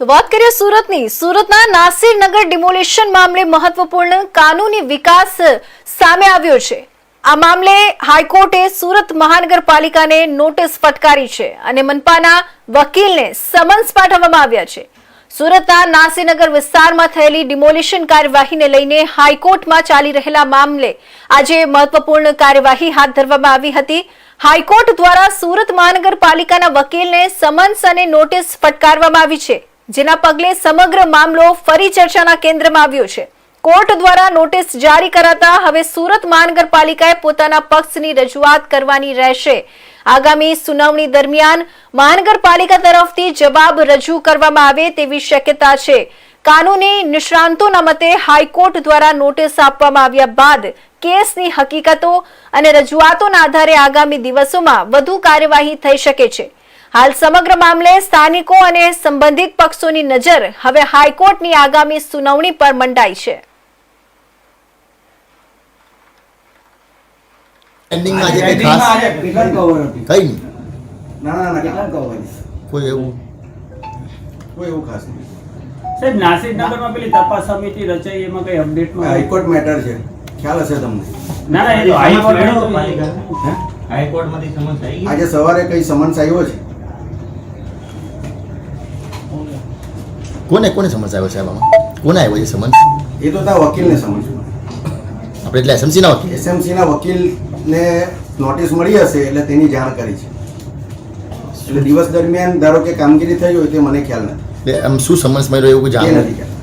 તો વાત કરીએ સુરતની. સુરતના નાસિરનગર ડિમોલિશન મામલે મહત્વપૂર્ણ કાનૂની વિકાસ સામે આવ્યો છે. આ મામલે હાઈકોર્ટે સુરત મહાનગરપાલિકાને નોટિસ ફટકારી છે અને મનપાના વકીલને સમન્સ પાઠવવામાં આવ્યા છે. સુરતના નાસિરનગર વિસ્તારમાં થયેલી ડિમોલિશન કાર્યવાહીને લઈને હાઈકોર્ટમાં ચાલી રહેલા મામલે આજે મહત્વપૂર્ણ કાર્યવાહી હાથ ધરવામાં આવી હતી. હાઈકોર્ટ દ્વારા સુરત મહાનગરપાલિકાના વકીલને સમન્સ અને નોટિસ ફટકારવામાં આવી છે, જેના પગલે સમગ્ર મામલો ફરી ચર્ચાના કેન્દ્રમાં આવ્યો છે. કોર્ટ દ્વારા નોટિસ જારી કરાતા હવે સુરત મહાનગરપાલિકાએ પોતાના પક્ષની રજૂઆત કરવાની રહેશે. આગામી સુનાવણી દરમિયાન મહાનગરપાલિકા તરફથી જવાબ રજૂ કરવામાં આવે તેવી શક્યતા છે. કાનૂની નિષ્ણાંતોના મતે હાઈકોર્ટ દ્વારા નોટિસ આપવામાં આવ્યા બાદ કેસની હકીકતો અને રજૂઆતોના આધારે આગામી દિવસોમાં વધુ કાર્યવાહી થઈ શકે છે. હાલ સમગ્ર મામલે સ્થાનિકો અને સંબંધિત પક્ષોની નજર હવે હાઈકોર્ટની આગામી સુનાવણી પર મંડાઈ છે. એન્ડિંગમાં આજે કઈ ખાસ કઈ નહીં. કોઈ એવું ખાસ નહીં. સાહેબ, નાસિરનગરમાં પેલી તપાસ સમિતિ રચાઈ એમાં કઈ અપડેટમાં હાઈકોર્ટ મેટર છે, ખ્યાલ હશે તમને. ના એ તો હાઈકોર્ટ હાઈકોર્ટમાંથી સમન્સ આવી ગઈ. આજે સવારે કઈ સમન્સ આવ્યો છે? કોને સમન્સ આવ્યો છે આમાં? કોને આવ્યો છે સમન્સ? એ તો ત્યાં વકીલને સમન્સ આપણે એટલે એસએમસી ના વકીલ એસએમસીના વકીલને નોટિસ મળી હશે એટલે તેની જાણ કરી છે. એટલે દિવસ દરમિયાન ધારો કે કામગીરી થઈ હોય તે મને ખ્યાલ નથી. આમ શું સમન્સ મળ્યો એવું એ જાણ નથી ખ્યાલ.